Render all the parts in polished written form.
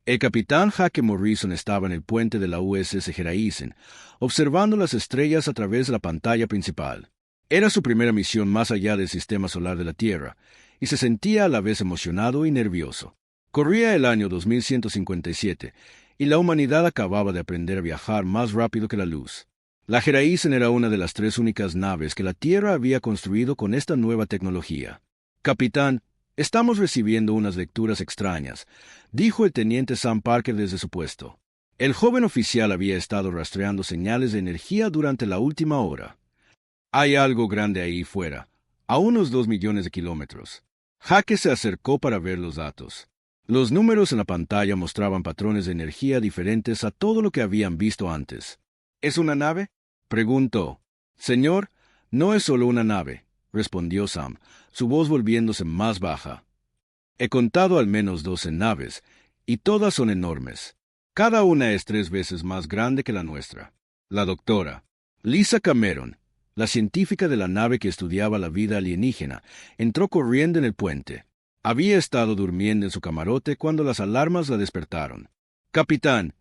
El capitán Jaque Morrison estaba en el puente de la USS Gereisen, observando las estrellas a través de la pantalla principal. Era su primera misión más allá del sistema solar de la Tierra, y se sentía a la vez emocionado y nervioso. Corría el año 2157, y la humanidad acababa de aprender a viajar más rápido que la luz. La Gereisen era una de las 3 únicas naves que la Tierra había construido con esta nueva tecnología. Capitán, estamos recibiendo unas lecturas extrañas, dijo el teniente Sam Parker desde su puesto. El joven oficial había estado rastreando señales de energía durante la última hora. Hay algo grande ahí fuera, a unos 2 millones de kilómetros. Jaque se acercó para ver los datos. Los números en la pantalla mostraban patrones de energía diferentes a todo lo que habían visto antes. ¿Es una nave?, preguntó. Señor, no es solo una nave, respondió Sam, su voz volviéndose más baja. He contado al menos 12 naves, y todas son enormes. Cada una es 3 veces más grande que la nuestra. La doctora Lisa Cameron, la científica de la nave que estudiaba la vida alienígena, entró corriendo en el puente. Había estado durmiendo en su camarote cuando las alarmas la despertaron. Capitán,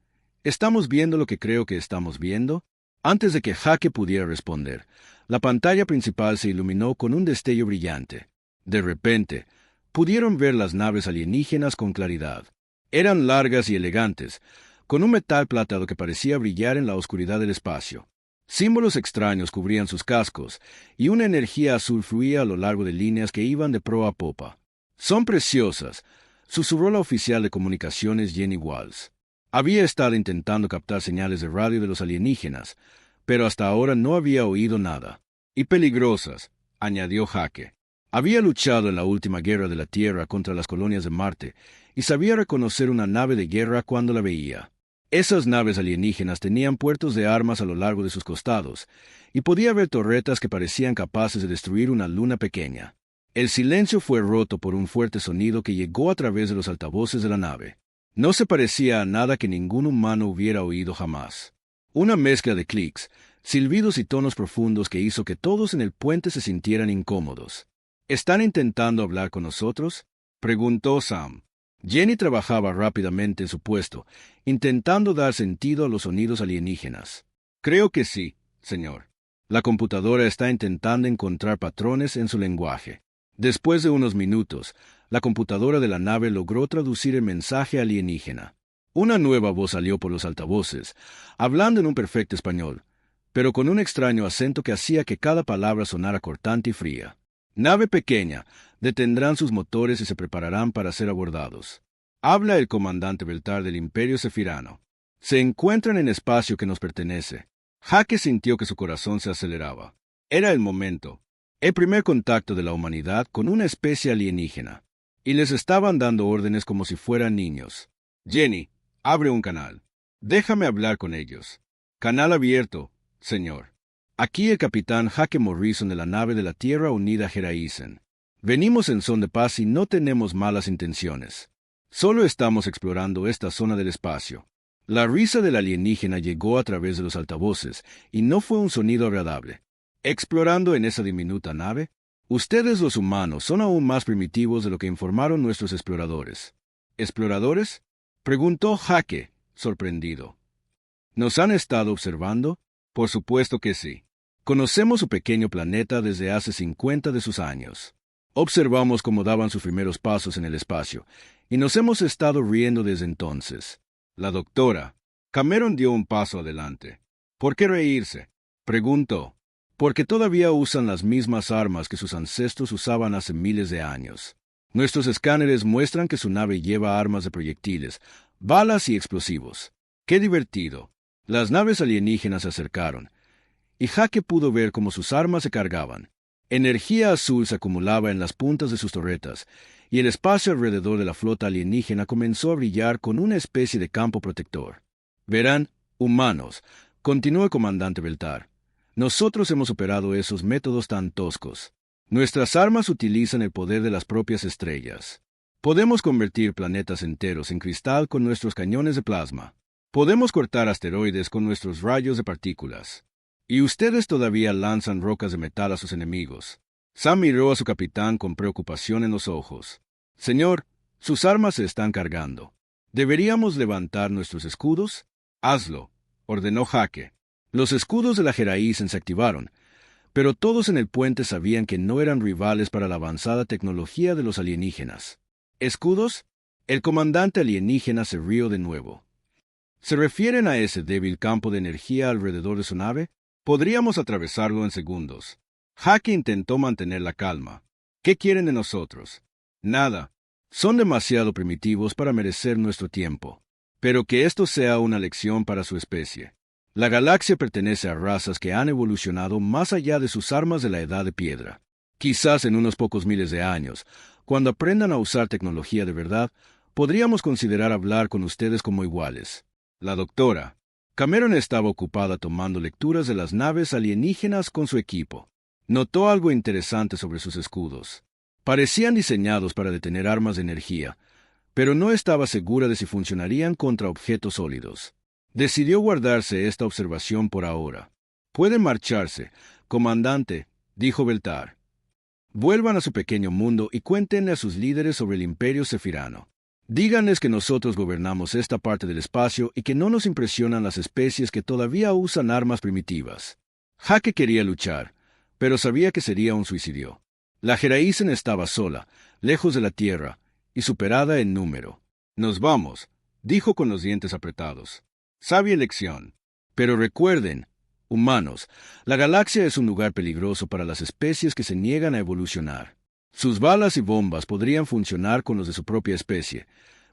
¿estamos viendo lo que creo que estamos viendo? Antes de que Jaque pudiera responder, la pantalla principal se iluminó con un destello brillante. De repente, pudieron ver las naves alienígenas con claridad. Eran largas y elegantes, con un metal plateado que parecía brillar en la oscuridad del espacio. Símbolos extraños cubrían sus cascos, y una energía azul fluía a lo largo de líneas que iban de proa a popa. «Son preciosas», susurró la oficial de comunicaciones Jenny Walls. Había estado intentando captar señales de radio de los alienígenas, pero hasta ahora no había oído nada. «Y peligrosas», añadió Jaque. Había luchado en la última guerra de la Tierra contra las colonias de Marte, y sabía reconocer una nave de guerra cuando la veía. Esas naves alienígenas tenían puertos de armas a lo largo de sus costados, y podía ver torretas que parecían capaces de destruir una luna pequeña. El silencio fue roto por un fuerte sonido que llegó a través de los altavoces de la nave. No se parecía a nada que ningún humano hubiera oído jamás. Una mezcla de clics, silbidos y tonos profundos que hizo que todos en el puente se sintieran incómodos. ¿Están intentando hablar con nosotros?, preguntó Sam. Jenny trabajaba rápidamente en su puesto, intentando dar sentido a los sonidos alienígenas. Creo que sí, señor. La computadora está intentando encontrar patrones en su lenguaje. Después de unos minutos, la computadora de la nave logró traducir el mensaje alienígena. Una nueva voz salió por los altavoces, hablando en un perfecto español, pero con un extraño acento que hacía que cada palabra sonara cortante y fría. Nave pequeña, detendrán sus motores y se prepararán para ser abordados. Habla el comandante Beltar del Imperio Sefirano. Se encuentran en espacio que nos pertenece. Jaque sintió que su corazón se aceleraba. Era el momento. El primer contacto de la humanidad con una especie alienígena. Y les estaban dando órdenes como si fueran niños. Jenny, abre un canal. Déjame hablar con ellos. Canal abierto, señor. Aquí el capitán Jaque Morrison de la nave de la Tierra Unida Gereisen. Venimos en son de paz y no tenemos malas intenciones. Solo estamos explorando esta zona del espacio. La risa del alienígena llegó a través de los altavoces, y no fue un sonido agradable. ¿Explorando en esa diminuta nave? Ustedes los humanos son aún más primitivos de lo que informaron nuestros exploradores. ¿Exploradores?, preguntó Jaque, sorprendido. ¿Nos han estado observando? Por supuesto que sí. Conocemos su pequeño planeta desde hace 50 de sus años. Observamos cómo daban sus primeros pasos en el espacio, y nos hemos estado riendo desde entonces. La doctora Cameron dio un paso adelante. ¿Por qué reírse?, preguntó. Porque todavía usan las mismas armas que sus ancestros usaban hace miles de años. Nuestros escáneres muestran que su nave lleva armas de proyectiles, balas y explosivos. ¡Qué divertido! Las naves alienígenas se acercaron, y Jaque pudo ver cómo sus armas se cargaban. Energía azul se acumulaba en las puntas de sus torretas, y el espacio alrededor de la flota alienígena comenzó a brillar con una especie de campo protector. Verán, humanos, continuó el comandante Beltar. Nosotros hemos operado esos métodos tan toscos. Nuestras armas utilizan el poder de las propias estrellas. Podemos convertir planetas enteros en cristal con nuestros cañones de plasma. Podemos cortar asteroides con nuestros rayos de partículas. Y ustedes todavía lanzan rocas de metal a sus enemigos. Sam miró a su capitán con preocupación en los ojos. Señor, sus armas se están cargando. ¿Deberíamos levantar nuestros escudos? Hazlo, ordenó Jake. Los escudos de la Jeraísen se activaron, pero todos en el puente sabían que no eran rivales para la avanzada tecnología de los alienígenas. ¿Escudos? El comandante alienígena se rió de nuevo. ¿Se refieren a ese débil campo de energía alrededor de su nave? Podríamos atravesarlo en segundos. Jake intentó mantener la calma. ¿Qué quieren de nosotros? Nada. Son demasiado primitivos para merecer nuestro tiempo. Pero que esto sea una lección para su especie. La galaxia pertenece a razas que han evolucionado más allá de sus armas de la edad de piedra. Quizás en unos pocos miles de años, cuando aprendan a usar tecnología de verdad, podríamos considerar hablar con ustedes como iguales. La doctora Cameron estaba ocupada tomando lecturas de las naves alienígenas con su equipo. Notó algo interesante sobre sus escudos. Parecían diseñados para detener armas de energía, pero no estaba segura de si funcionarían contra objetos sólidos. Decidió guardarse esta observación por ahora. «Pueden marcharse, comandante», dijo Beltar. «Vuelvan a su pequeño mundo y cuéntenle a sus líderes sobre el Imperio Sefirano. Díganles que nosotros gobernamos esta parte del espacio y que no nos impresionan las especies que todavía usan armas primitivas». Jake quería luchar, pero sabía que sería un suicidio. La Jeraísen estaba sola, lejos de la Tierra, y superada en número. «Nos vamos», dijo con los dientes apretados. Sabia elección. Pero recuerden, humanos, la galaxia es un lugar peligroso para las especies que se niegan a evolucionar. Sus balas y bombas podrían funcionar con los de su propia especie,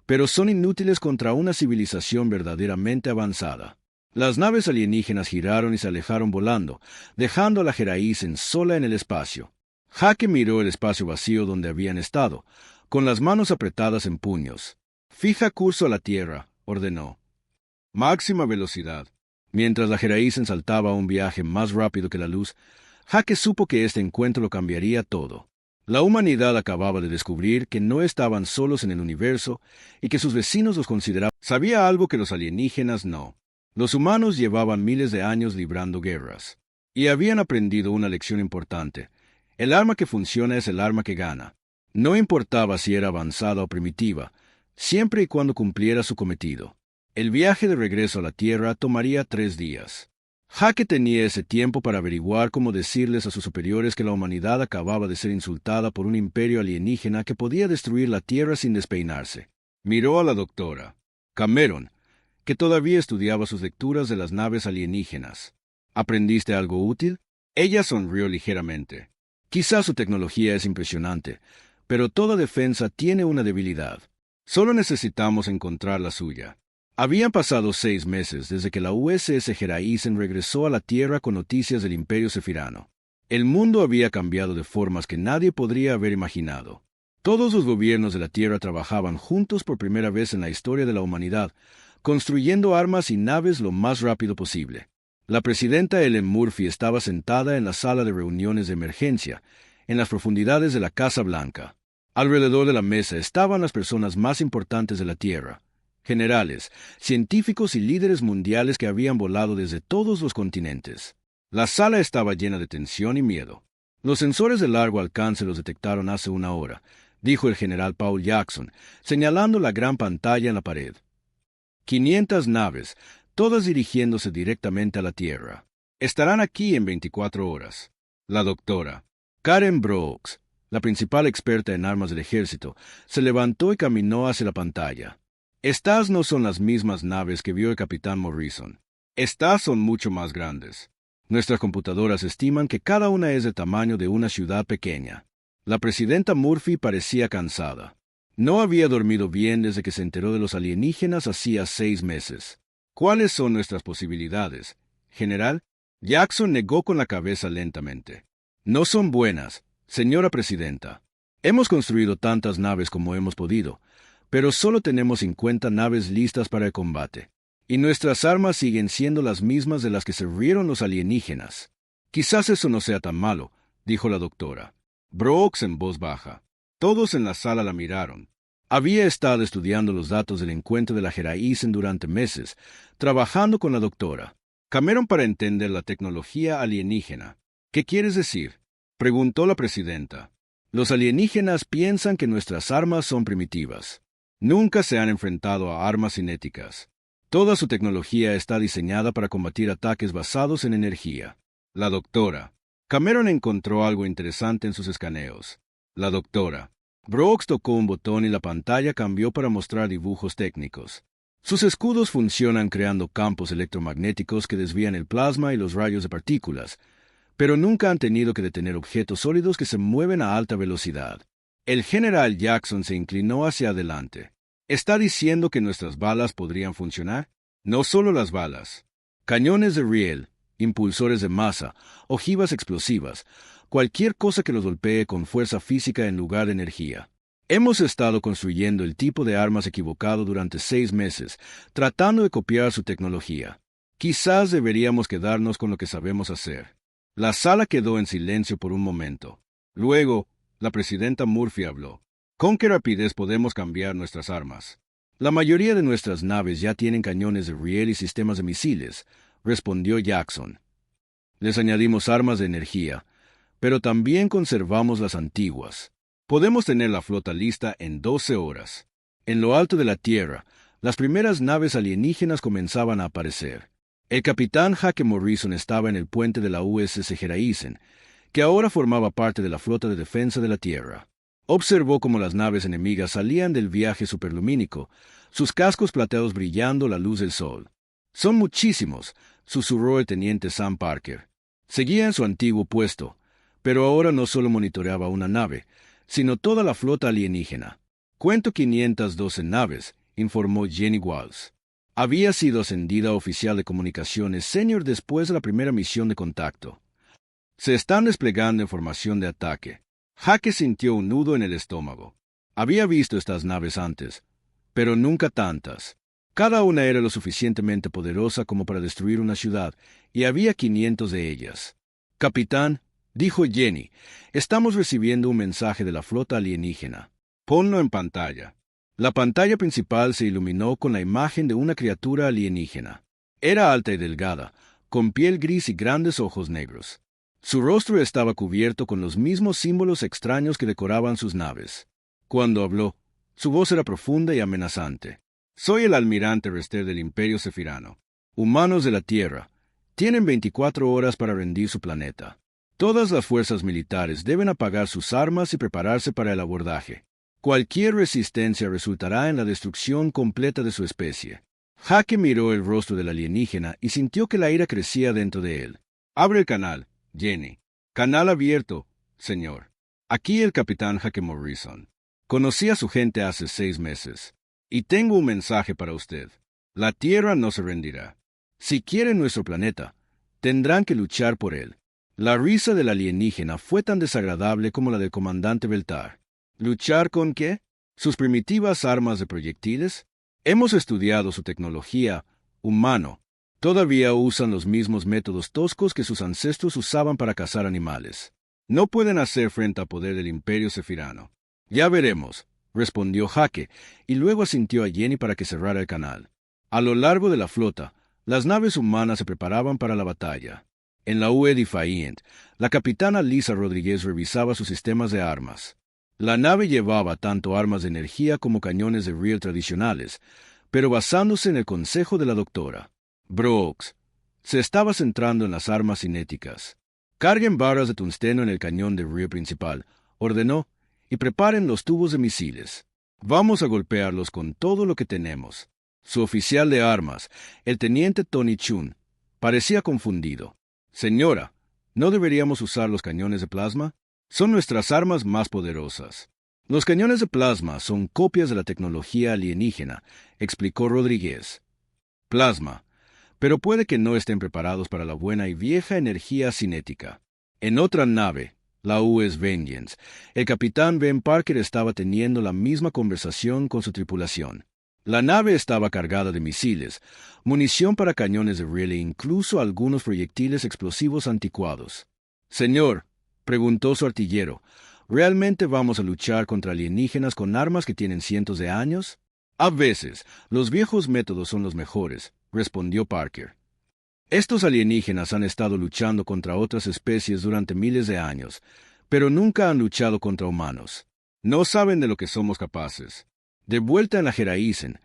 pero son inútiles contra una civilización verdaderamente avanzada. Las naves alienígenas giraron y se alejaron volando, dejando a la Jeraísen sola en el espacio. Jake miró el espacio vacío donde habían estado, con las manos apretadas en puños. «Fija curso a la Tierra», ordenó. «Máxima velocidad». Mientras la Jeraísen saltaba a un viaje más rápido que la luz, Jake supo que este encuentro lo cambiaría todo. La humanidad acababa de descubrir que no estaban solos en el universo y que sus vecinos los consideraban. Sabía algo que los alienígenas no. Los humanos llevaban miles de años librando guerras. Y habían aprendido una lección importante. El arma que funciona es el arma que gana. No importaba si era avanzada o primitiva, siempre y cuando cumpliera su cometido. El viaje de regreso a la Tierra tomaría 3 días. Jake tenía ese tiempo para averiguar cómo decirles a sus superiores que la humanidad acababa de ser insultada por un imperio alienígena que podía destruir la Tierra sin despeinarse. Miró a la doctora Cameron, que todavía estudiaba sus lecturas de las naves alienígenas. ¿Aprendiste algo útil? Ella sonrió ligeramente. Quizás su tecnología es impresionante, pero toda defensa tiene una debilidad. Solo necesitamos encontrar la suya. Habían pasado 6 meses desde que la USS Jeraísen regresó a la Tierra con noticias del Imperio Sefirano. El mundo había cambiado de formas que nadie podría haber imaginado. Todos los gobiernos de la Tierra trabajaban juntos por primera vez en la historia de la humanidad, construyendo armas y naves lo más rápido posible. La presidenta Ellen Murphy estaba sentada en la sala de reuniones de emergencia, en las profundidades de la Casa Blanca. Alrededor de la mesa estaban las personas más importantes de la Tierra. Generales, científicos y líderes mundiales que habían volado desde todos los continentes. La sala estaba llena de tensión y miedo. «Los sensores de largo alcance los detectaron hace 1 hora», dijo el general Paul Jackson, señalando la gran pantalla en la pared. 500 naves, todas dirigiéndose directamente a la Tierra. Estarán aquí en 24 horas. La doctora Karen Brooks, la principal experta en armas del ejército, se levantó y caminó hacia la pantalla. «Estas no son las mismas naves que vio el capitán Morrison. Estas son mucho más grandes. Nuestras computadoras estiman que cada una es del tamaño de una ciudad pequeña». La presidenta Murphy parecía cansada. No había dormido bien desde que se enteró de los alienígenas hacía 6 meses. «¿Cuáles son nuestras posibilidades, general?» Jackson negó con la cabeza lentamente. «No son buenas, señora presidenta. Hemos construido tantas naves como hemos podido, pero solo tenemos 50 naves listas para el combate. Y nuestras armas siguen siendo las mismas de las que sirvieron los alienígenas». «Quizás eso no sea tan malo», dijo la doctora Brooks en voz baja. Todos en la sala la miraron. Había estado estudiando los datos del encuentro de la Jeraísen durante meses, trabajando con la doctora Cameron para entender la tecnología alienígena. «¿Qué quieres decir?», preguntó la presidenta. «Los alienígenas piensan que nuestras armas son primitivas. Nunca se han enfrentado a armas cinéticas. Toda su tecnología está diseñada para combatir ataques basados en energía. La doctora. Cameron encontró algo interesante en sus escaneos. La doctora. Brooks tocó un botón y la pantalla cambió para mostrar dibujos técnicos. Sus escudos funcionan creando campos electromagnéticos que desvían el plasma y los rayos de partículas, pero nunca han tenido que detener objetos sólidos que se mueven a alta velocidad. El general Jackson se inclinó hacia adelante. ¿Está diciendo que nuestras balas podrían funcionar? No solo las balas. Cañones de riel, impulsores de masa, ojivas explosivas, cualquier cosa que los golpee con fuerza física en lugar de energía. Hemos estado construyendo el tipo de armas equivocado durante 6 meses, tratando de copiar su tecnología. Quizás deberíamos quedarnos con lo que sabemos hacer. La sala quedó en silencio por un momento. Luego, la presidenta Murphy habló. ¿Con qué rapidez podemos cambiar nuestras armas? La mayoría de nuestras naves ya tienen cañones de riel y sistemas de misiles, respondió Jackson. Les añadimos armas de energía, pero también conservamos las antiguas. Podemos tener la flota lista en 12 horas. En lo alto de la Tierra, las primeras naves alienígenas comenzaban a aparecer. El capitán Hake Morrison estaba en el puente de la USS Gereisen, que ahora formaba parte de la flota de defensa de la Tierra. Observó cómo las naves enemigas salían del viaje superlumínico, sus cascos plateados brillando a la luz del sol. «Son muchísimos», susurró el teniente Sam Parker. Seguía en su antiguo puesto, pero ahora no solo monitoreaba una nave, sino toda la flota alienígena. «Cuento 512 naves», informó Jenny Walls. Había sido ascendida a oficial de comunicaciones senior después de la primera misión de contacto. Se están desplegando en formación de ataque. Hake sintió un nudo en el estómago. Había visto estas naves antes, pero nunca tantas. Cada una era lo suficientemente poderosa como para destruir una ciudad, y había 500 de ellas. «Capitán», dijo Jenny, «estamos recibiendo un mensaje de la flota alienígena. Ponlo en pantalla». La pantalla principal se iluminó con la imagen de una criatura alienígena. Era alta y delgada, con piel gris y grandes ojos negros. Su rostro estaba cubierto con los mismos símbolos extraños que decoraban sus naves. Cuando habló, su voz era profunda y amenazante. «Soy el almirante Rester del Imperio Sefirano. Humanos de la Tierra, tienen 24 horas para rendir su planeta. Todas las fuerzas militares deben apagar sus armas y prepararse para el abordaje. Cualquier resistencia resultará en la destrucción completa de su especie». Hake miró el rostro del alienígena y sintió que la ira crecía dentro de él. «Abre el canal, Jenny». «Canal abierto, señor». Aquí el capitán Hake Morrison. Conocí a su gente hace 6 meses. Y tengo un mensaje para usted. La Tierra no se rendirá. Si quieren nuestro planeta, tendrán que luchar por él. La risa del alienígena fue tan desagradable como la del comandante Beltar. ¿Luchar con qué? ¿Sus primitivas armas de proyectiles? Hemos estudiado su tecnología, humano. Todavía usan los mismos métodos toscos que sus ancestros usaban para cazar animales. No pueden hacer frente al poder del Imperio Sefirano. «Ya veremos», respondió Hake, y luego asintió a Jenny para que cerrara el canal. A lo largo de la flota, las naves humanas se preparaban para la batalla. En la UE Defiant, la capitana Lisa Rodríguez revisaba sus sistemas de armas. La nave llevaba tanto armas de energía como cañones de riel tradicionales, pero basándose en el consejo de la doctora. Brooks se estaba centrando en las armas cinéticas. «Carguen barras de tungsteno en el cañón de riel principal», ordenó, «y preparen los tubos de misiles. Vamos a golpearlos con todo lo que tenemos». Su oficial de armas, el teniente Tony Chun, parecía confundido. «Señora, ¿no deberíamos usar los cañones de plasma? Son nuestras armas más poderosas». «Los cañones de plasma son copias de la tecnología alienígena», explicó Rodríguez. «Plasma, pero puede que no estén preparados para la buena y vieja energía cinética». En otra nave, la US Vengeance, el capitán Ben Parker estaba teniendo la misma conversación con su tripulación. La nave estaba cargada de misiles, munición para cañones de riel e incluso algunos proyectiles explosivos anticuados. «Señor», preguntó su artillero, ¿realmente vamos a luchar contra alienígenas con armas que tienen cientos de años? «A veces, los viejos métodos son los mejores», respondió Parker. «Estos alienígenas han estado luchando contra otras especies durante miles de años, pero nunca han luchado contra humanos. No saben de lo que somos capaces. De vuelta en la Gereisen,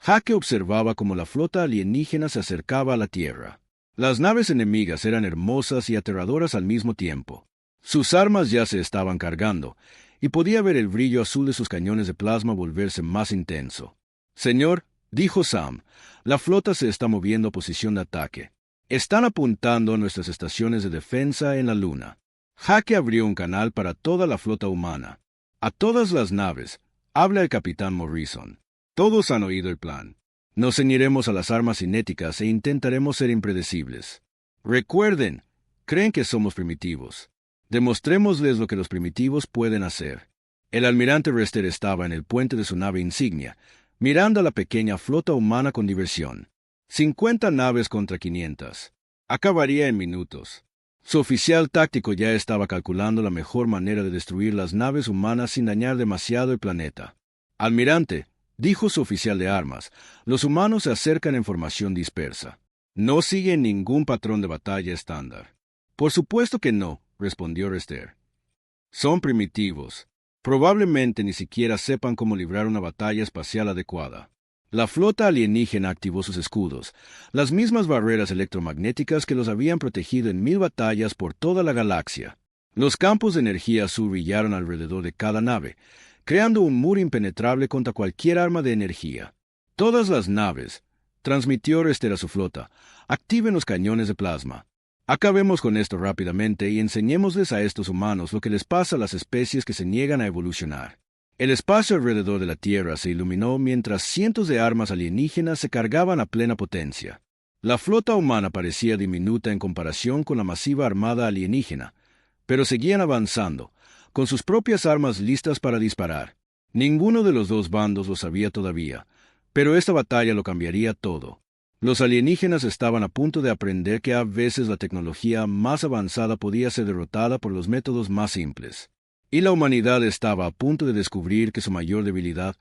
Hake observaba cómo la flota alienígena se acercaba a la Tierra. Las naves enemigas eran hermosas y aterradoras al mismo tiempo. Sus armas ya se estaban cargando, y podía ver el brillo azul de sus cañones de plasma volverse más intenso. «Señor», dijo Sam, «la flota se está moviendo a posición de ataque. Están apuntando a nuestras estaciones de defensa en la Luna». Hake abrió un canal para toda la flota humana. «A todas las naves, habla el capitán Morrison. Todos han oído el plan. Nos ceñiremos a las armas cinéticas e intentaremos ser impredecibles. Recuerden, creen que somos primitivos. Demostrémosles lo que los primitivos pueden hacer». El almirante Rester estaba en el puente de su nave insignia, mirando a la pequeña flota humana con diversión. 50 naves contra 500. Acabaría en minutos. Su oficial táctico ya estaba calculando la mejor manera de destruir las naves humanas sin dañar demasiado el planeta. «Almirante», dijo su oficial de armas, «los humanos se acercan en formación dispersa. No siguen ningún patrón de batalla estándar». «Por supuesto que no», respondió Rester. «Son primitivos. Probablemente ni siquiera sepan cómo librar una batalla espacial adecuada». La flota alienígena activó sus escudos, las mismas barreras electromagnéticas que los habían protegido en 1000 batallas por toda la galaxia. Los campos de energía azul brillaron alrededor de cada nave, creando un muro impenetrable contra cualquier arma de energía. «Todas las naves», transmitió Rester a su flota, «activen los cañones de plasma. Acabemos con esto rápidamente y enseñémosles a estos humanos lo que les pasa a las especies que se niegan a evolucionar». El espacio alrededor de la Tierra se iluminó mientras cientos de armas alienígenas se cargaban a plena potencia. La flota humana parecía diminuta en comparación con la masiva armada alienígena, pero seguían avanzando, con sus propias armas listas para disparar. Ninguno de los dos bandos lo sabía todavía, pero esta batalla lo cambiaría todo. Los alienígenas estaban a punto de aprender que a veces la tecnología más avanzada podía ser derrotada por los métodos más simples. Y la humanidad estaba a punto de descubrir que su mayor debilidad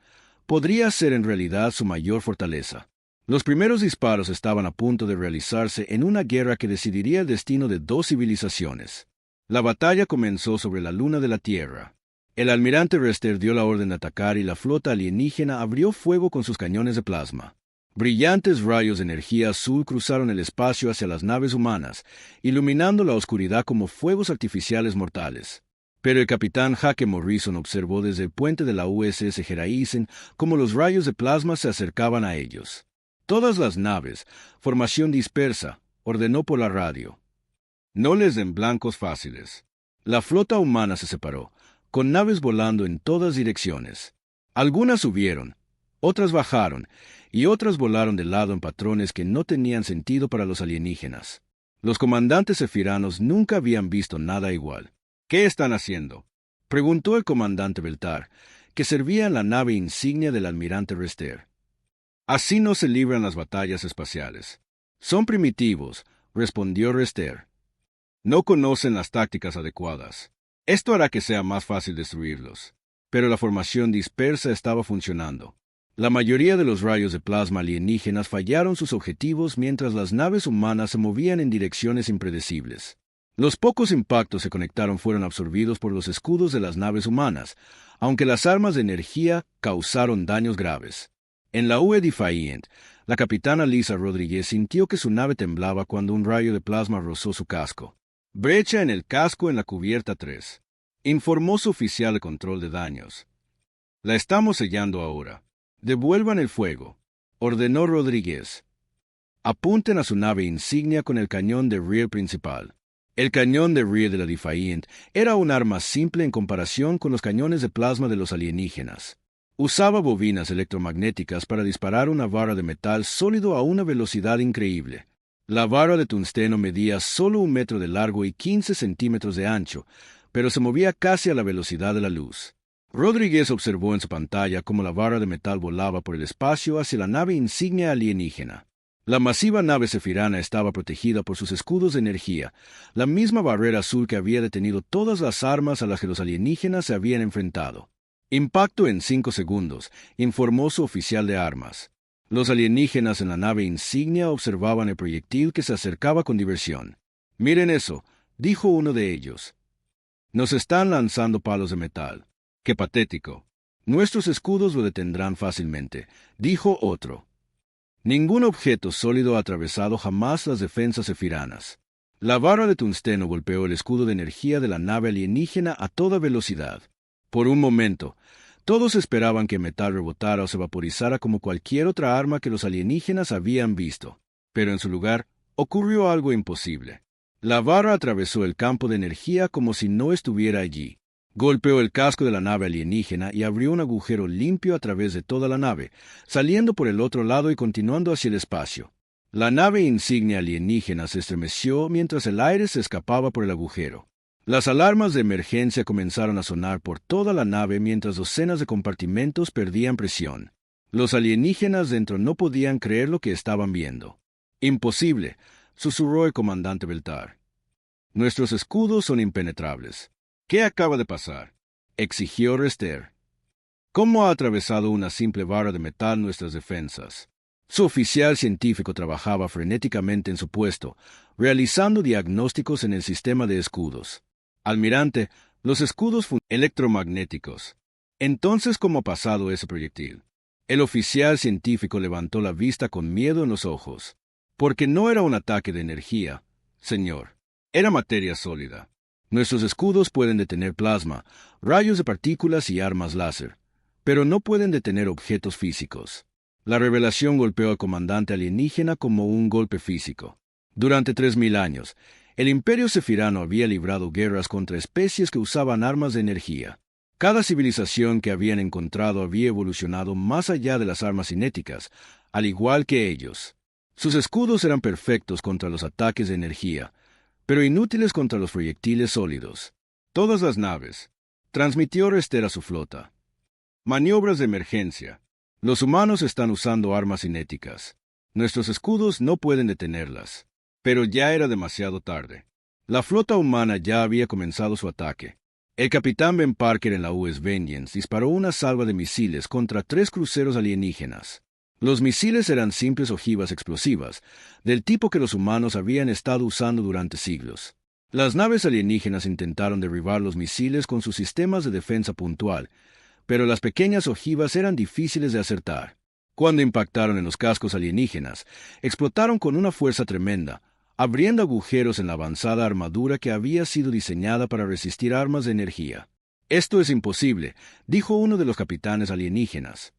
podría ser en realidad su mayor fortaleza. Los primeros disparos estaban a punto de realizarse en una guerra que decidiría el destino de dos civilizaciones. La batalla comenzó sobre la luna de la Tierra. El almirante Rester dio la orden de atacar y la flota alienígena abrió fuego con sus cañones de plasma. Brillantes rayos de energía azul cruzaron el espacio hacia las naves humanas, iluminando la oscuridad como fuegos artificiales mortales. Pero el capitán Hake Morrison observó desde el puente de la USS Gereisen cómo los rayos de plasma se acercaban a ellos. «Todas las naves, formación dispersa», ordenó por la radio. «No les den blancos fáciles». La flota humana se separó, con naves volando en todas direcciones. Algunas subieron, otras bajaron, y otras volaron de lado en patrones que no tenían sentido para los alienígenas. Los comandantes sefiranos nunca habían visto nada igual. «¿Qué están haciendo?», preguntó el comandante Beltar, que servía en la nave insignia del almirante Rester. «Así no se libran las batallas espaciales». «Son primitivos», respondió Rester. «No conocen las tácticas adecuadas. Esto hará que sea más fácil destruirlos». Pero la formación dispersa estaba funcionando. La mayoría de los rayos de plasma alienígenas fallaron sus objetivos mientras las naves humanas se movían en direcciones impredecibles. Los pocos impactos que conectaron fueron absorbidos por los escudos de las naves humanas, aunque las armas de energía causaron daños graves. En la UE Defiant, la capitana Lisa Rodríguez sintió que su nave temblaba cuando un rayo de plasma rozó su casco. «Brecha en el casco en la cubierta 3», informó su oficial de control de daños. «La estamos sellando ahora. Devuelvan el fuego», ordenó Rodríguez. «Apunten a su nave insignia con el cañón de rear principal». El cañón de rear de la Defiant era un arma simple en comparación con los cañones de plasma de los alienígenas. Usaba bobinas electromagnéticas para disparar una vara de metal sólido a una velocidad increíble. La vara de tungsteno medía solo 1 metro de largo y 15 centímetros de ancho, pero se movía casi a la velocidad de la luz. Rodríguez observó en su pantalla cómo la vara de metal volaba por el espacio hacia la nave insignia alienígena. La masiva nave sefirana estaba protegida por sus escudos de energía, la misma barrera azul que había detenido todas las armas a las que los alienígenas se habían enfrentado. «Impacto en 5 segundos», informó su oficial de armas. Los alienígenas en la nave insignia observaban el proyectil que se acercaba con diversión. «Miren eso», dijo uno de ellos. «Nos están lanzando palos de metal». «Qué patético». Nuestros escudos lo detendrán fácilmente, dijo otro. Ningún objeto sólido ha atravesado jamás las defensas sefiranas. La barra de tungsteno golpeó el escudo de energía de la nave alienígena a toda velocidad. Por un momento, todos esperaban que el metal rebotara o se vaporizara como cualquier otra arma que los alienígenas habían visto. Pero en su lugar, ocurrió algo imposible. La barra atravesó el campo de energía como si no estuviera allí. Golpeó el casco de la nave alienígena y abrió un agujero limpio a través de toda la nave, saliendo por el otro lado y continuando hacia el espacio. La nave insignia alienígena se estremeció mientras el aire se escapaba por el agujero. Las alarmas de emergencia comenzaron a sonar por toda la nave mientras docenas de compartimentos perdían presión. Los alienígenas dentro no podían creer lo que estaban viendo. «Imposible», susurró el comandante Beltar. «Nuestros escudos son impenetrables». «¿Qué acaba de pasar?», exigió Rester. «¿Cómo ha atravesado una simple barra de metal nuestras defensas?». Su oficial científico trabajaba frenéticamente en su puesto, realizando diagnósticos en el sistema de escudos. «Almirante, los escudos electromagnéticos». «Entonces, ¿cómo ha pasado ese proyectil?». El oficial científico levantó la vista con miedo en los ojos. «Porque no era un ataque de energía, señor. Era materia sólida. Nuestros escudos pueden detener plasma, rayos de partículas y armas láser, pero no pueden detener objetos físicos». La revelación golpeó al comandante alienígena como un golpe físico. Durante 3000 años, el Imperio Sefirano había librado guerras contra especies que usaban armas de energía. Cada civilización que habían encontrado había evolucionado más allá de las armas cinéticas, al igual que ellos. Sus escudos eran perfectos contra los ataques de energía, pero inútiles contra los proyectiles sólidos. «Todas las naves», transmitió Rester a su flota. «Maniobras de emergencia. Los humanos están usando armas cinéticas. Nuestros escudos no pueden detenerlas». Pero ya era demasiado tarde. La flota humana ya había comenzado su ataque. El capitán Ben Parker en la US Vengeance disparó una salva de misiles contra 3 cruceros alienígenas. Los misiles eran simples ojivas explosivas, del tipo que los humanos habían estado usando durante siglos. Las naves alienígenas intentaron derribar los misiles con sus sistemas de defensa puntual, pero las pequeñas ojivas eran difíciles de acertar. Cuando impactaron en los cascos alienígenas, explotaron con una fuerza tremenda, abriendo agujeros en la avanzada armadura que había sido diseñada para resistir armas de energía. «Esto es imposible», dijo uno de los capitanes alienígenas.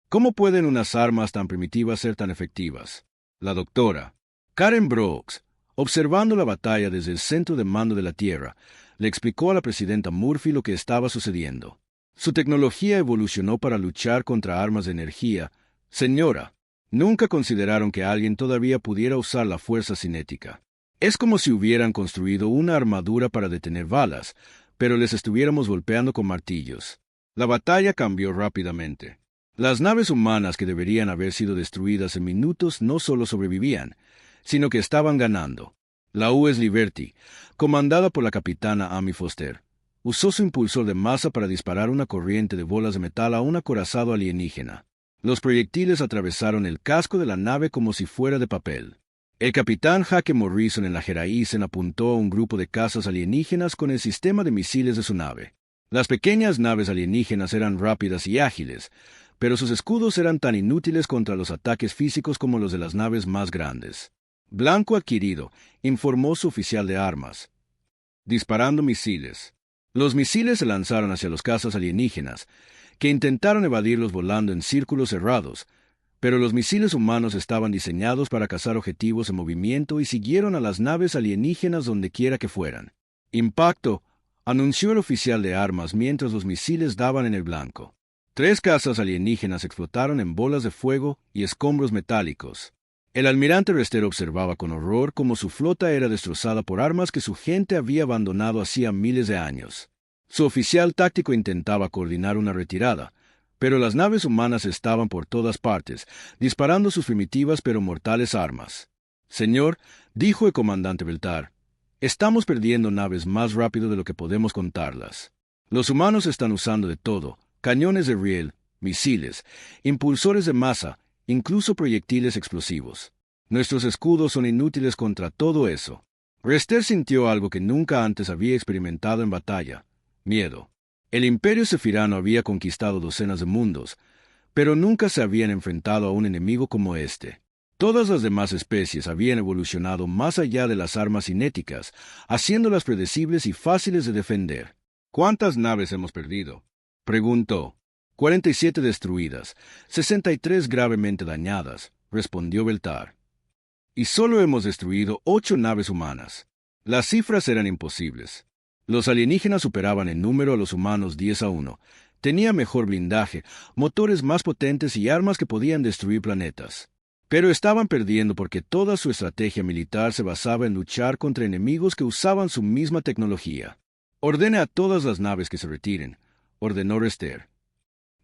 «¿Cómo pueden unas armas tan primitivas ser tan efectivas?». La doctora Karen Brooks, observando la batalla desde el centro de mando de la Tierra, le explicó a la presidenta Murphy lo que estaba sucediendo. «Su tecnología evolucionó para luchar contra armas de energía. Señora, nunca consideraron que alguien todavía pudiera usar la fuerza cinética. Es como si hubieran construido una armadura para detener balas, pero les estuviéramos golpeando con martillos». La batalla cambió rápidamente. Las naves humanas que deberían haber sido destruidas en minutos no solo sobrevivían, sino que estaban ganando. La US Liberty, comandada por la capitana Amy Foster, usó su impulsor de masa para disparar una corriente de bolas de metal a un acorazado alienígena. Los proyectiles atravesaron el casco de la nave como si fuera de papel. El capitán Jaque Morrison en la Jeraisen apuntó a un grupo de cazas alienígenas con el sistema de misiles de su nave. Las pequeñas naves alienígenas eran rápidas y ágiles, pero sus escudos eran tan inútiles contra los ataques físicos como los de las naves más grandes. «Blanco adquirido», informó su oficial de armas. «Disparando misiles». Los misiles se lanzaron hacia los cazas alienígenas, que intentaron evadirlos volando en círculos cerrados, pero los misiles humanos estaban diseñados para cazar objetivos en movimiento y siguieron a las naves alienígenas donde quiera que fueran. «Impacto», anunció el oficial de armas mientras los misiles daban en el blanco. 3 cazas alienígenas explotaron en bolas de fuego y escombros metálicos. El almirante Rester observaba con horror cómo su flota era destrozada por armas que su gente había abandonado hacía miles de años. Su oficial táctico intentaba coordinar una retirada, pero las naves humanas estaban por todas partes, disparando sus primitivas pero mortales armas. «Señor», dijo el comandante Beltar, «estamos perdiendo naves más rápido de lo que podemos contarlas. Los humanos están usando de todo, cañones de riel, misiles, impulsores de masa, incluso proyectiles explosivos. Nuestros escudos son inútiles contra todo eso». Rester sintió algo que nunca antes había experimentado en batalla: miedo. El Imperio Sefirano había conquistado docenas de mundos, pero nunca se habían enfrentado a un enemigo como este. Todas las demás especies habían evolucionado más allá de las armas cinéticas, haciéndolas predecibles y fáciles de defender. ¿Cuántas naves hemos perdido?, preguntó. 47 destruidas, 63 gravemente dañadas, respondió Beltar. Y solo hemos destruido 8 naves humanas. Las cifras eran imposibles. Los alienígenas superaban en número a los humanos 10-1. Tenían mejor blindaje, motores más potentes y armas que podían destruir planetas. Pero estaban perdiendo porque toda su estrategia militar se basaba en luchar contra enemigos que usaban su misma tecnología. Ordene a todas las naves que se retiren, ordenó Rester.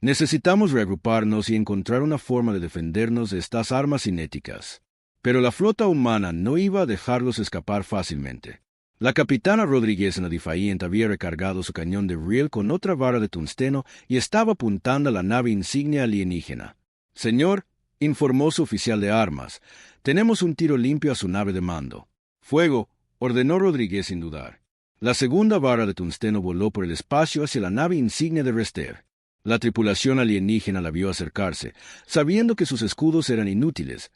Necesitamos reagruparnos y encontrar una forma de defendernos de estas armas cinéticas. Pero la flota humana no iba a dejarlos escapar fácilmente. La capitana Rodríguez en la Defiant había recargado su cañón de riel con otra vara de tungsteno y estaba apuntando a la nave insignia alienígena. Señor, informó su oficial de armas, tenemos un tiro limpio a su nave de mando. Fuego, ordenó Rodríguez sin dudar. La segunda vara de tungsteno voló por el espacio hacia la nave insignia de Rester. La tripulación alienígena la vio acercarse, sabiendo que sus escudos eran inútiles,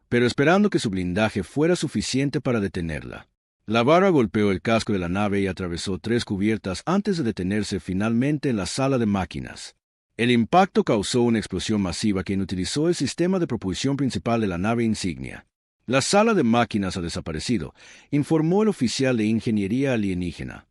pero esperando que su blindaje fuera suficiente para detenerla. La vara golpeó el casco de la nave y atravesó 3 cubiertas antes de detenerse finalmente en la sala de máquinas. El impacto causó una explosión masiva que inutilizó el sistema de propulsión principal de la nave insignia. La sala de máquinas ha desaparecido, informó el oficial de ingeniería alienígena.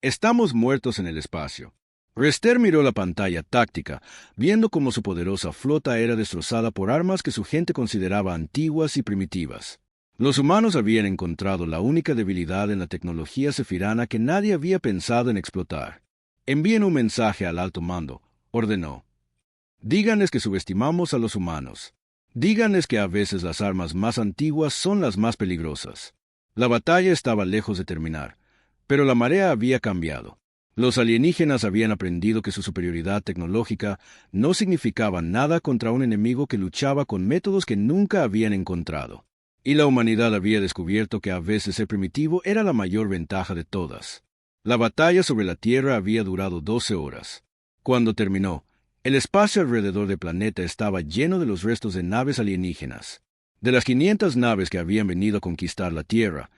Estamos muertos en el espacio. Rester miró la pantalla táctica, viendo cómo su poderosa flota era destrozada por armas que su gente consideraba antiguas y primitivas. Los humanos habían encontrado la única debilidad en la tecnología sefirana que nadie había pensado en explotar. Envíen un mensaje al alto mando, ordenó. Díganles que subestimamos a los humanos. Díganles que a veces las armas más antiguas son las más peligrosas. La batalla estaba lejos de terminar, pero la marea había cambiado. Los alienígenas habían aprendido que su superioridad tecnológica no significaba nada contra un enemigo que luchaba con métodos que nunca habían encontrado. Y la humanidad había descubierto que a veces ser primitivo era la mayor ventaja de todas. La batalla sobre la Tierra había durado 12 horas. Cuando terminó, el espacio alrededor del planeta estaba lleno de los restos de naves alienígenas. De las 500 naves que habían venido a conquistar la Tierra,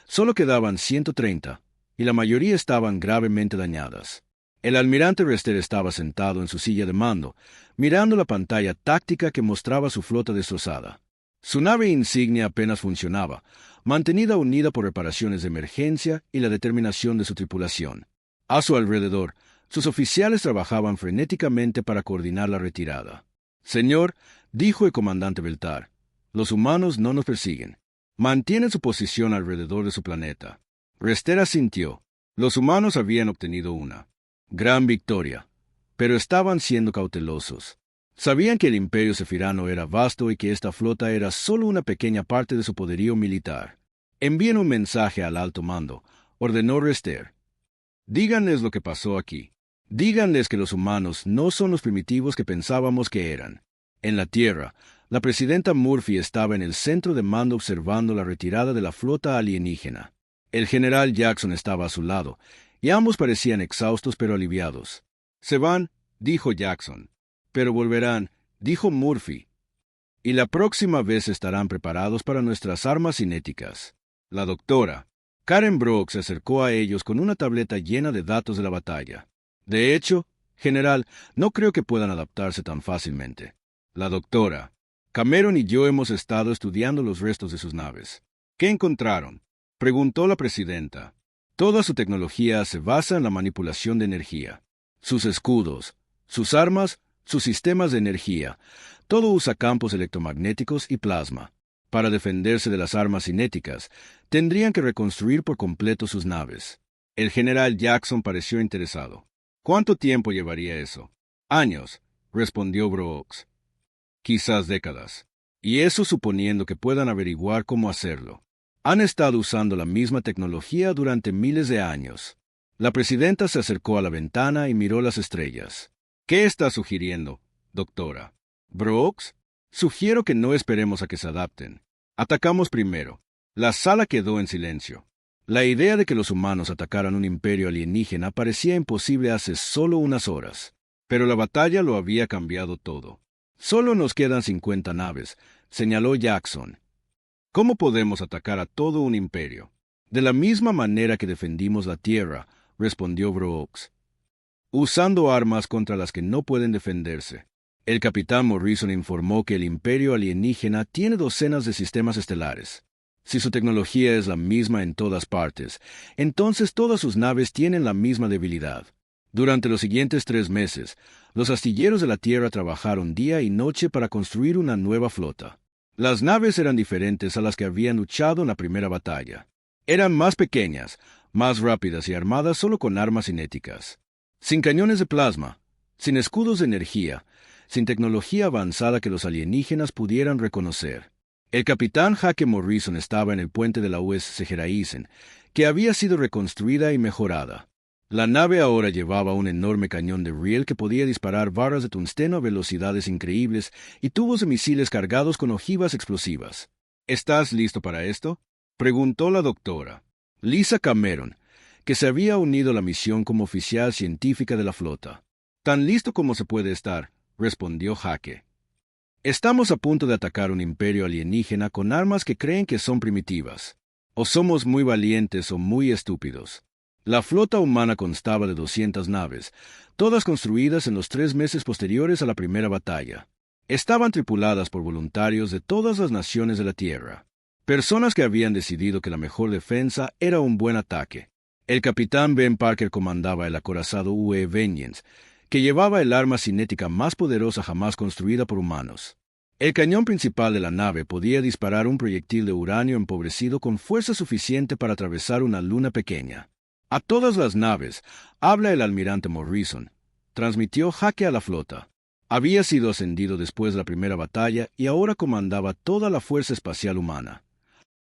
solo quedaban 130, y la mayoría estaban gravemente dañadas. El almirante Rester estaba sentado en su silla de mando, mirando la pantalla táctica que mostraba su flota destrozada. Su nave insignia apenas funcionaba, mantenida unida por reparaciones de emergencia y la determinación de su tripulación. A su alrededor, sus oficiales trabajaban frenéticamente para coordinar la retirada. Señor, dijo el comandante Beltar, los humanos no nos persiguen. Mantienen su posición alrededor de su planeta. Rester asintió. Los humanos habían obtenido una gran victoria, pero estaban siendo cautelosos. Sabían que el imperio sefirano era vasto y que esta flota era solo una pequeña parte de su poderío militar. Envíen un mensaje al alto mando, ordenó Rester. Díganles lo que pasó aquí. Díganles que los humanos no son los primitivos que pensábamos que eran. En la Tierra, la presidenta Murphy estaba en el centro de mando observando la retirada de la flota alienígena. El general Jackson estaba a su lado, y ambos parecían exhaustos pero aliviados. Se van, dijo Jackson. Pero volverán, dijo Murphy. Y la próxima vez estarán preparados para nuestras armas cinéticas. La doctora Karen Brock se acercó a ellos con una tableta llena de datos de la batalla. De hecho, general, no creo que puedan adaptarse tan fácilmente. La doctora Cameron y yo hemos estado estudiando los restos de sus naves. ¿Qué encontraron?, preguntó la presidenta. Toda su tecnología se basa en la manipulación de energía. Sus escudos, sus armas, sus sistemas de energía, todo usa campos electromagnéticos y plasma. Para defenderse de las armas cinéticas, tendrían que reconstruir por completo sus naves. El general Jackson pareció interesado. ¿Cuánto tiempo llevaría eso? Años, respondió Brooks. Quizás décadas. Y eso suponiendo que puedan averiguar cómo hacerlo. Han estado usando la misma tecnología durante miles de años. La presidenta se acercó a la ventana y miró las estrellas. ¿Qué está sugiriendo, doctora? Brooks, sugiero que no esperemos a que se adapten. Atacamos primero. La sala quedó en silencio. La idea de que los humanos atacaran un imperio alienígena parecía imposible hace solo unas horas. Pero la batalla lo había cambiado todo. Solo nos quedan 50 naves, señaló Jackson. ¿Cómo podemos atacar a todo un imperio? De la misma manera que defendimos la Tierra, respondió Brooks. Usando armas contra las que no pueden defenderse. El capitán Morrison informó que el imperio alienígena tiene docenas de sistemas estelares. Si su tecnología es la misma en todas partes, entonces todas sus naves tienen la misma debilidad. Durante los siguientes 3 meses, los astilleros de la Tierra trabajaron día y noche para construir una nueva flota. Las naves eran diferentes a las que habían luchado en la primera batalla. Eran más pequeñas, más rápidas y armadas solo con armas cinéticas. Sin cañones de plasma, sin escudos de energía, sin tecnología avanzada que los alienígenas pudieran reconocer. El capitán Hake Morrison estaba en el puente de la USS Gereisen, que había sido reconstruida y mejorada. La nave ahora llevaba un enorme cañón de riel que podía disparar barras de tungsteno a velocidades increíbles y tubos de misiles cargados con ojivas explosivas. ¿Estás listo para esto?, preguntó la doctora Lisa Cameron, que se había unido a la misión como oficial científica de la flota. Tan listo como se puede estar, respondió Hake. Estamos a punto de atacar un imperio alienígena con armas que creen que son primitivas. O somos muy valientes o muy estúpidos. La flota humana constaba de 200 naves, todas construidas en los 3 meses posteriores a la primera batalla. Estaban tripuladas por voluntarios de todas las naciones de la Tierra. Personas que habían decidido que la mejor defensa era un buen ataque. El capitán Ben Parker comandaba el acorazado UE Vengeance, que llevaba el arma cinética más poderosa jamás construida por humanos. El cañón principal de la nave podía disparar un proyectil de uranio empobrecido con fuerza suficiente para atravesar una luna pequeña. A todas las naves, habla el almirante Morrison, transmitió Hake a la flota. Había sido ascendido después de la primera batalla y ahora comandaba toda la fuerza espacial humana.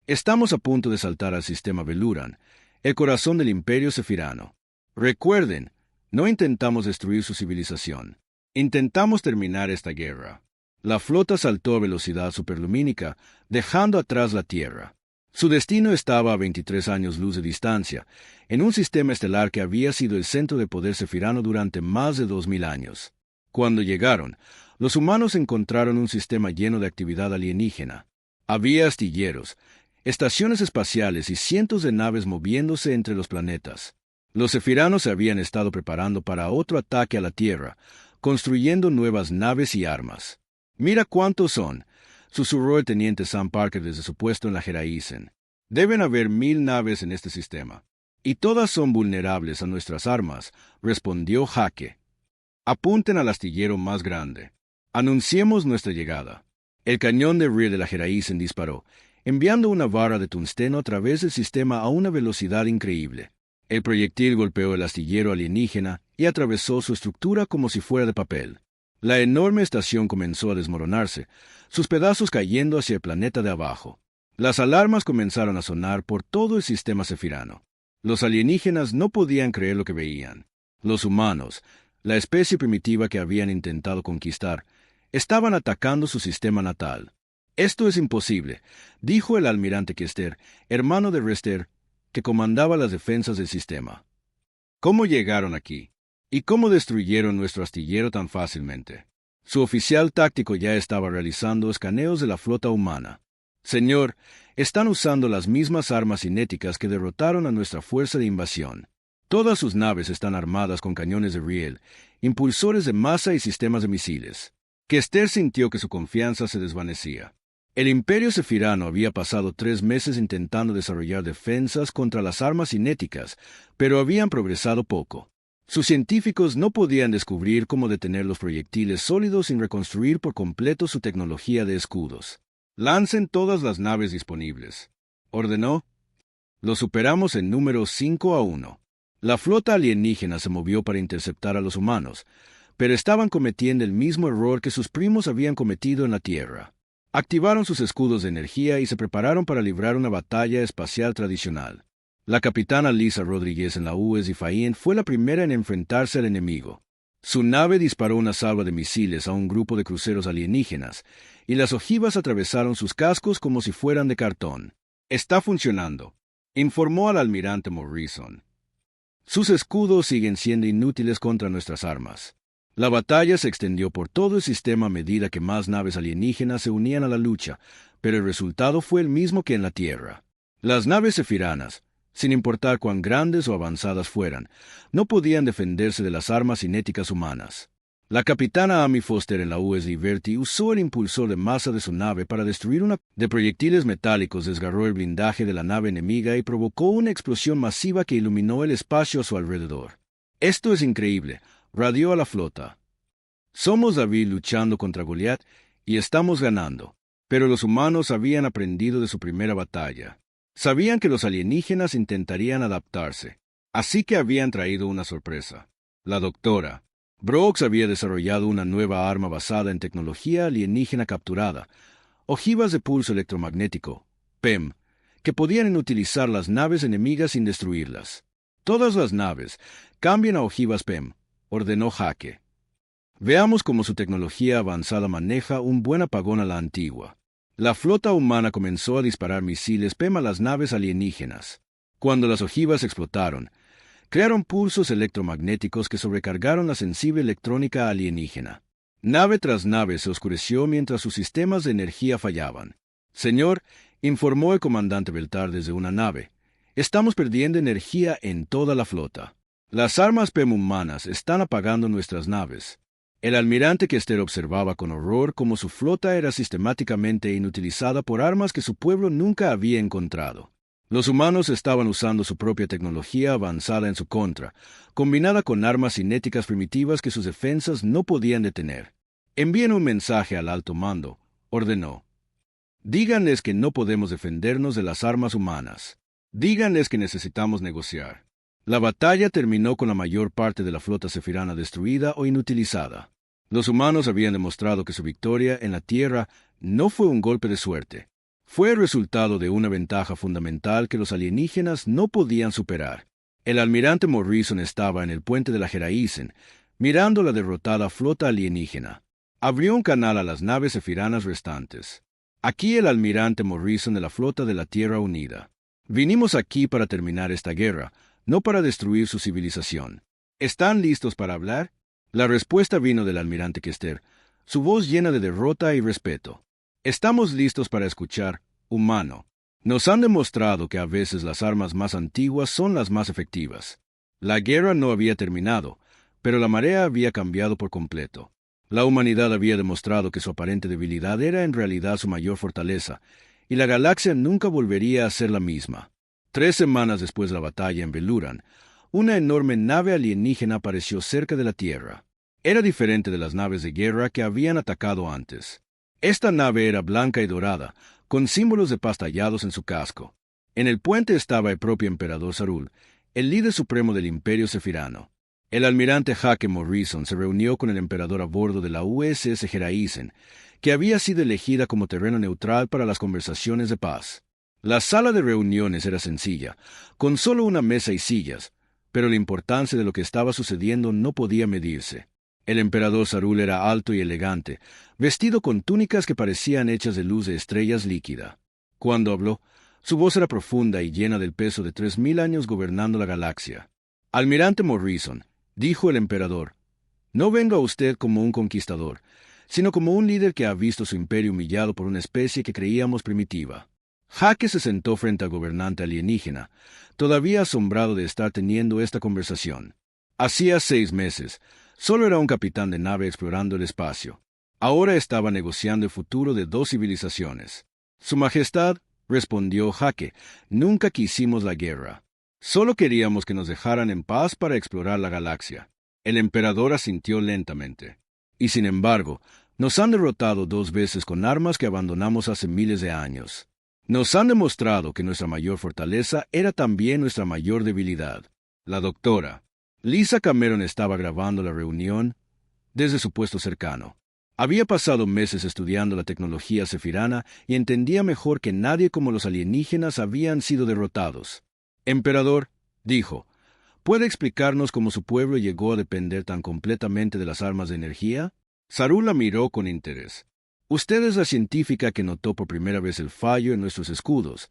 Estamos a punto de saltar al sistema Veluran, el corazón del imperio sefirano. Recuerden, no intentamos destruir su civilización. Intentamos terminar esta guerra. La flota saltó a velocidad superlumínica, dejando atrás la Tierra. Su destino estaba a 23 años luz de distancia, en un sistema estelar que había sido el centro de poder sefirano durante más de 2000 años. Cuando llegaron, los humanos encontraron un sistema lleno de actividad alienígena. Había astilleros, estaciones espaciales y cientos de naves moviéndose entre los planetas. Los sefiranos se habían estado preparando para otro ataque a la Tierra, construyendo nuevas naves y armas. «Mira cuántos son», susurró el teniente Sam Parker desde su puesto en la Gereisen. «Deben haber 1000 naves en este sistema. Y todas son vulnerables a nuestras armas», respondió Hake. «Apunten al astillero más grande. Anunciemos nuestra llegada». El cañón de riel de la Gereisen disparó, enviando una barra de tungsteno a través del sistema a una velocidad increíble. El proyectil golpeó el astillero alienígena y atravesó su estructura como si fuera de papel. La enorme estación comenzó a desmoronarse, sus pedazos cayendo hacia el planeta de abajo. Las alarmas comenzaron a sonar por todo el sistema sefirano. Los alienígenas no podían creer lo que veían. Los humanos, la especie primitiva que habían intentado conquistar, estaban atacando su sistema natal. «Esto es imposible», dijo el almirante Kester, hermano de Rester, que comandaba las defensas del sistema. «¿Cómo llegaron aquí? ¿Y cómo destruyeron nuestro astillero tan fácilmente?» Su oficial táctico ya estaba realizando escaneos de la flota humana. «Señor, están usando las mismas armas cinéticas que derrotaron a nuestra fuerza de invasión. Todas sus naves están armadas con cañones de riel, impulsores de masa y sistemas de misiles». Kester sintió que su confianza se desvanecía. El imperio sefirano había pasado 3 meses intentando desarrollar defensas contra las armas cinéticas, pero habían progresado poco. Sus científicos no podían descubrir cómo detener los proyectiles sólidos sin reconstruir por completo su tecnología de escudos. «Lancen todas las naves disponibles», ordenó. «Lo superamos en número 5-1. La flota alienígena se movió para interceptar a los humanos, pero estaban cometiendo el mismo error que sus primos habían cometido en la Tierra. Activaron sus escudos de energía y se prepararon para librar una batalla espacial tradicional. La capitana Lisa Rodríguez en la USS Ifaien fue la primera en enfrentarse al enemigo. Su nave disparó una salva de misiles a un grupo de cruceros alienígenas, y las ojivas atravesaron sus cascos como si fueran de cartón. «Está funcionando», informó al almirante Morrison. Sus escudos siguen siendo inútiles contra nuestras armas. La batalla se extendió por todo el sistema a medida que más naves alienígenas se unían a la lucha, pero el resultado fue el mismo que en la Tierra. Las naves sefiranas, sin importar cuán grandes o avanzadas fueran, no podían defenderse de las armas cinéticas humanas. La capitana Amy Foster en la USS Liberty usó el impulsor de masa de su nave para destruir una de proyectiles metálicos, desgarró el blindaje de la nave enemiga y provocó una explosión masiva que iluminó el espacio a su alrededor. «Esto es increíble», radió a la flota. «Somos David luchando contra Goliat y estamos ganando». Pero los humanos habían aprendido de su primera batalla. Sabían que los alienígenas intentarían adaptarse, así que habían traído una sorpresa. La doctora Brooks había desarrollado una nueva arma basada en tecnología alienígena capturada, ojivas de pulso electromagnético, PEM, que podían inutilizar las naves enemigas sin destruirlas. «Todas las naves cambien a ojivas PEM», ordenó Hake. Veamos cómo su tecnología avanzada maneja un buen apagón a la antigua. La flota humana comenzó a disparar misiles PEM a las naves alienígenas. Cuando las ojivas explotaron, crearon pulsos electromagnéticos que sobrecargaron la sensible electrónica alienígena. Nave tras nave se oscureció mientras sus sistemas de energía fallaban. «Señor», informó el comandante Beltar desde una nave, «estamos perdiendo energía en toda la flota. Las armas PEM humanas están apagando nuestras naves». El almirante Kester observaba con horror cómo su flota era sistemáticamente inutilizada por armas que su pueblo nunca había encontrado. Los humanos estaban usando su propia tecnología avanzada en su contra, combinada con armas cinéticas primitivas que sus defensas no podían detener. «Envíen un mensaje al alto mando», ordenó. «Díganles que no podemos defendernos de las armas humanas. Díganles que necesitamos negociar». La batalla terminó con la mayor parte de la flota sefirana destruida o inutilizada. Los humanos habían demostrado que su victoria en la Tierra no fue un golpe de suerte. Fue el resultado de una ventaja fundamental que los alienígenas no podían superar. El almirante Morrison estaba en el puente de la Geraisen, mirando la derrotada flota alienígena. Abrió un canal a las naves sefiranas restantes. «Aquí el almirante Morrison de la flota de la Tierra Unida. Vinimos aquí para terminar esta guerra, no para destruir su civilización. ¿Están listos para hablar?» La respuesta vino del almirante Kester, su voz llena de derrota y respeto. «Estamos listos para escuchar, humano. Nos han demostrado que a veces las armas más antiguas son las más efectivas. La guerra no había terminado, pero la marea había cambiado por completo. La humanidad había demostrado que su aparente debilidad era en realidad su mayor fortaleza, y la galaxia nunca volvería a ser la misma». 3 semanas después de la batalla en Beluran, una enorme nave alienígena apareció cerca de la Tierra. Era diferente de las naves de guerra que habían atacado antes. Esta nave era blanca y dorada, con símbolos de paz tallados en su casco. En el puente estaba el propio emperador Sarul, el líder supremo del imperio sefirano. El almirante Hake Morrison se reunió con el emperador a bordo de la USS Geraisen, que había sido elegida como terreno neutral para las conversaciones de paz. La sala de reuniones era sencilla, con solo una mesa y sillas, pero la importancia de lo que estaba sucediendo no podía medirse. El emperador Sarul era alto y elegante, vestido con túnicas que parecían hechas de luz de estrellas líquida. Cuando habló, su voz era profunda y llena del peso de 3000 años gobernando la galaxia. «Almirante Morrison», dijo el emperador, «no venga usted como un conquistador, sino como un líder que ha visto su imperio humillado por una especie que creíamos primitiva». Hake se sentó frente al gobernante alienígena, todavía asombrado de estar teniendo esta conversación. Hacía 6 meses, solo era un capitán de nave explorando el espacio. Ahora estaba negociando el futuro de 2 civilizaciones. «Su Majestad», respondió Hake, «nunca quisimos la guerra. Solo queríamos que nos dejaran en paz para explorar la galaxia». El emperador asintió lentamente. «Y sin embargo, nos han derrotado 2 veces con armas que abandonamos hace miles de años. Nos han demostrado que nuestra mayor fortaleza era también nuestra mayor debilidad». La doctora Lisa Cameron estaba grabando la reunión desde su puesto cercano. Había pasado meses estudiando la tecnología sefirana y entendía mejor que nadie cómo los alienígenas habían sido derrotados. «Emperador», dijo, «¿puede explicarnos cómo su pueblo llegó a depender tan completamente de las armas de energía?» Sarul la miró con interés. «Usted es la científica que notó por primera vez el fallo en nuestros escudos.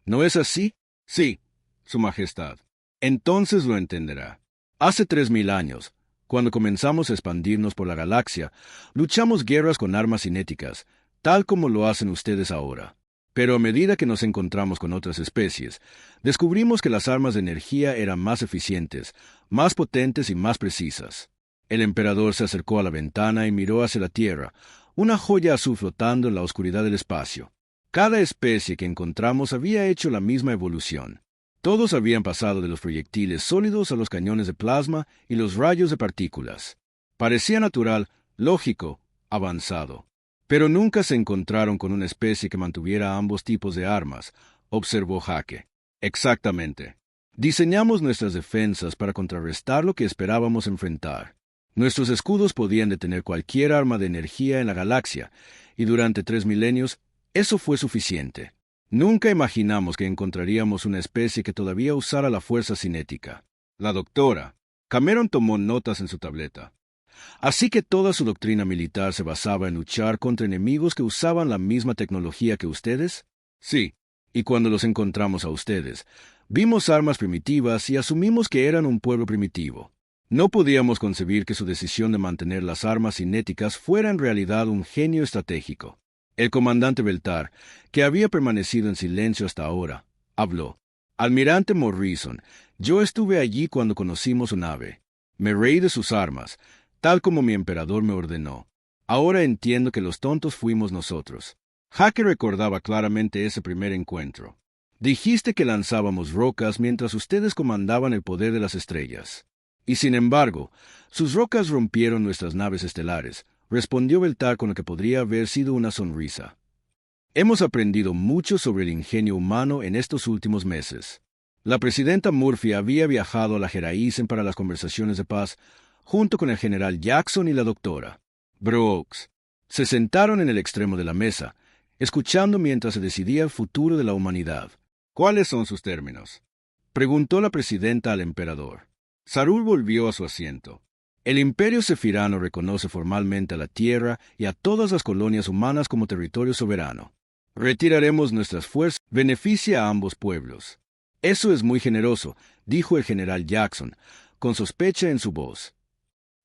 ¿No es así?» Sí, Su Majestad. Entonces lo entenderá. Hace 3000 años, cuando comenzamos a expandirnos por la galaxia, luchamos guerras con armas cinéticas, tal como lo hacen ustedes ahora. Pero a medida que nos encontramos con otras especies, descubrimos que las armas de energía eran más eficientes, más potentes y más precisas. El emperador se acercó a la ventana y miró hacia la Tierra, una joya azul flotando en la oscuridad del espacio. Cada especie que encontramos había hecho la misma evolución. Todos habían pasado de los proyectiles sólidos a los cañones de plasma y los rayos de partículas. Parecía natural, lógico, avanzado. Pero nunca se encontraron con una especie que mantuviera ambos tipos de armas, observó Jake. Exactamente. Diseñamos nuestras defensas para contrarrestar lo que esperábamos enfrentar. Nuestros escudos podían detener cualquier arma de energía en la galaxia, y durante 3 milenios eso fue suficiente. Nunca imaginamos que encontraríamos una especie que todavía usara la fuerza cinética. La doctora Cameron tomó notas en su tableta. Así que toda su doctrina militar se basaba en luchar contra enemigos que usaban la misma tecnología que ustedes. Sí, y cuando los encontramos a ustedes, vimos armas primitivas y asumimos que eran un pueblo primitivo. No podíamos concebir que su decisión de mantener las armas cinéticas fuera en realidad un genio estratégico. El comandante Beltar, que había permanecido en silencio hasta ahora, habló. Almirante Morrison, yo estuve allí cuando conocimos su nave. Me reí de sus armas, tal como mi emperador me ordenó. Ahora entiendo que los tontos fuimos nosotros. Jake recordaba claramente ese primer encuentro. Dijiste que lanzábamos rocas mientras ustedes comandaban el poder de las estrellas. Y sin embargo, sus rocas rompieron nuestras naves estelares, respondió Beltar con lo que podría haber sido una sonrisa. Hemos aprendido mucho sobre el ingenio humano en estos últimos meses. La presidenta Murphy había viajado a la Geraisen para las conversaciones de paz, junto con el general Jackson y la doctora Brooks. Se sentaron en el extremo de la mesa, escuchando mientras se decidía el futuro de la humanidad. ¿Cuáles son sus términos?, preguntó la presidenta al emperador. Sarul volvió a su asiento. El imperio sefirano reconoce formalmente a la Tierra y a todas las colonias humanas como territorio soberano. Retiraremos nuestras fuerzas. Beneficia a ambos pueblos. Eso es muy generoso, dijo el general Jackson, con sospecha en su voz.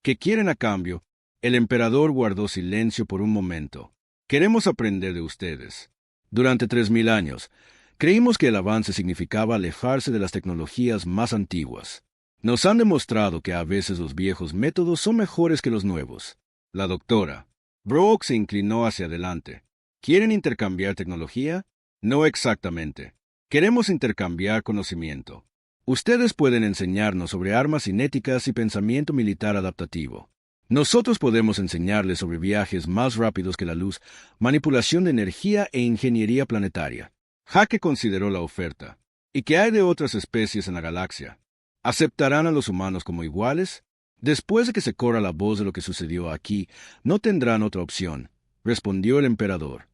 ¿Qué quieren a cambio? El emperador guardó silencio por un momento. Queremos aprender de ustedes. Durante 3000 años, creímos que el avance significaba alejarse de las tecnologías más antiguas. Nos han demostrado que a veces los viejos métodos son mejores que los nuevos. La doctora Brooks se inclinó hacia adelante. ¿Quieren intercambiar tecnología? No exactamente. Queremos intercambiar conocimiento. Ustedes pueden enseñarnos sobre armas cinéticas y pensamiento militar adaptativo. Nosotros podemos enseñarles sobre viajes más rápidos que la luz, manipulación de energía e ingeniería planetaria. Jake consideró la oferta. ¿Y qué hay de otras especies en la galaxia? ¿Aceptarán a los humanos como iguales? Después de que se corra la voz de lo que sucedió aquí, no tendrán otra opción, respondió el emperador.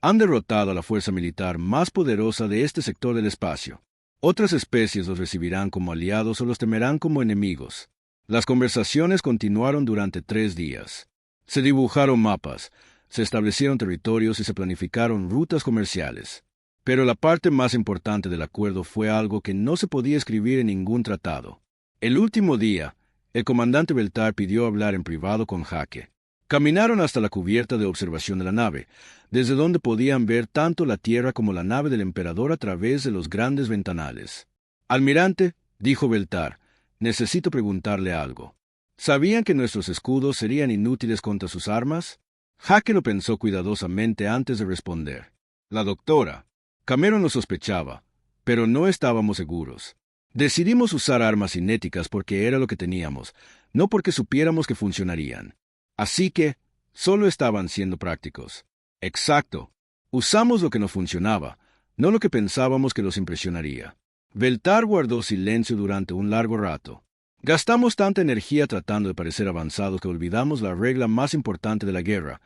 Han derrotado a la fuerza militar más poderosa de este sector del espacio. Otras especies los recibirán como aliados o los temerán como enemigos. Las conversaciones continuaron durante 3 días. Se dibujaron mapas, se establecieron territorios y se planificaron rutas comerciales. Pero la parte más importante del acuerdo fue algo que no se podía escribir en ningún tratado. El último día, el comandante Beltar pidió hablar en privado con Jake. Caminaron hasta la cubierta de observación de la nave, desde donde podían ver tanto la Tierra como la nave del emperador a través de los grandes ventanales. Almirante, dijo Beltar, necesito preguntarle algo. ¿Sabían que nuestros escudos serían inútiles contra sus armas? Jake lo pensó cuidadosamente antes de responder. La doctora Cameron lo sospechaba, pero no estábamos seguros. Decidimos usar armas cinéticas porque era lo que teníamos, no porque supiéramos que funcionarían. Así que, solo estaban siendo prácticos. Exacto. Usamos lo que nos funcionaba, no lo que pensábamos que los impresionaría. Beltar guardó silencio durante un largo rato. Gastamos tanta energía tratando de parecer avanzados que olvidamos la regla más importante de la guerra.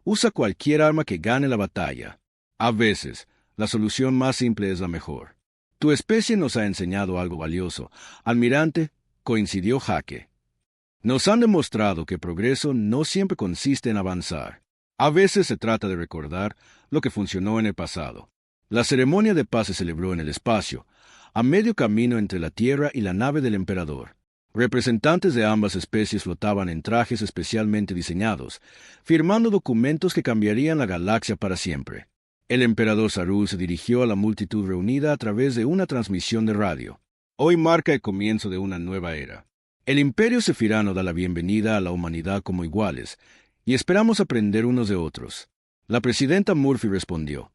Usa cualquier arma que gane la batalla. A veces, la solución más simple es la mejor. Tu especie nos ha enseñado algo valioso. Almirante, coincidió Jake. Nos han demostrado que progreso no siempre consiste en avanzar. A veces se trata de recordar lo que funcionó en el pasado. La ceremonia de paz se celebró en el espacio, a medio camino entre la Tierra y la nave del emperador. Representantes de ambas especies flotaban en trajes especialmente diseñados, firmando documentos que cambiarían la galaxia para siempre. El emperador Sarul se dirigió a la multitud reunida a través de una transmisión de radio. Hoy marca el comienzo de una nueva era. El Imperio Sefirano da la bienvenida a la humanidad como iguales, y esperamos aprender unos de otros. La presidenta Murphy respondió: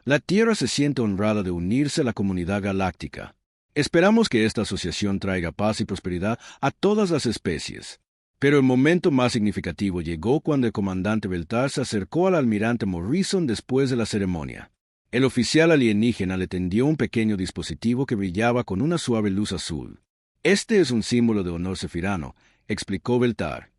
la Tierra se siente honrada de unirse a la comunidad galáctica. Esperamos que esta asociación traiga paz y prosperidad a todas las especies. Pero el momento más significativo llegó cuando el comandante Beltar se acercó al almirante Morrison después de la ceremonia. El oficial alienígena le tendió un pequeño dispositivo que brillaba con una suave luz azul. Este es un símbolo de honor sefirano, explicó Beltar.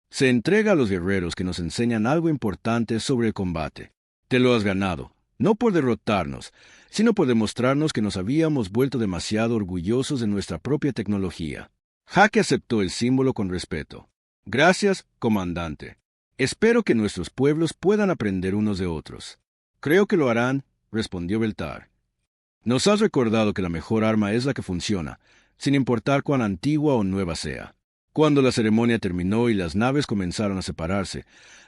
Se entrega a los guerreros que nos enseñan algo importante sobre el combate. Te lo has ganado, no por derrotarnos, sino por demostrarnos que nos habíamos vuelto demasiado orgullosos de nuestra propia tecnología. Hake aceptó el símbolo con respeto. Gracias, comandante. Espero que nuestros pueblos puedan aprender unos de otros. Creo que lo harán, respondió Beltar. Nos has recordado que la mejor arma es la que funciona, sin importar cuán antigua o nueva sea. Cuando la ceremonia terminó y las naves comenzaron a separarse,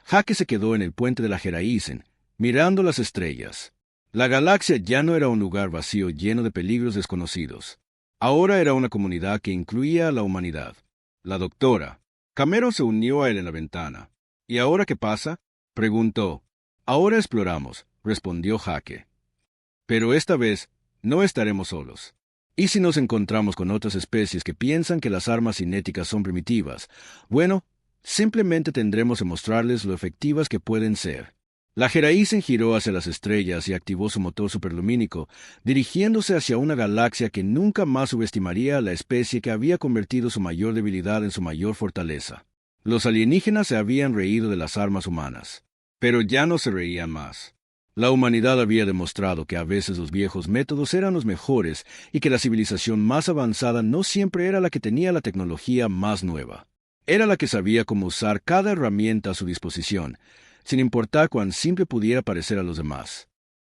Hake se quedó en el puente de la Geraisen, mirando las estrellas. La galaxia ya no era un lugar vacío lleno de peligros desconocidos. Ahora era una comunidad que incluía a la humanidad. La doctora. Cameron se unió a él en la ventana. ¿Y ahora qué pasa?, preguntó. Ahora exploramos, respondió Hake. Pero esta vez no estaremos solos. ¿Y si nos encontramos con otras especies que piensan que las armas cinéticas son primitivas? Bueno, simplemente tendremos que mostrarles lo efectivas que pueden ser. La Geraisen giró hacia las estrellas y activó su motor superlumínico, dirigiéndose hacia una galaxia que nunca más subestimaría a la especie que había convertido su mayor debilidad en su mayor fortaleza. Los alienígenas se habían reído de las armas humanas, pero ya no se reían más. La humanidad había demostrado que a veces los viejos métodos eran los mejores y que la civilización más avanzada no siempre era la que tenía la tecnología más nueva. Era la que sabía cómo usar cada herramienta a su disposición, sin importar cuán simple pudiera parecer a los demás.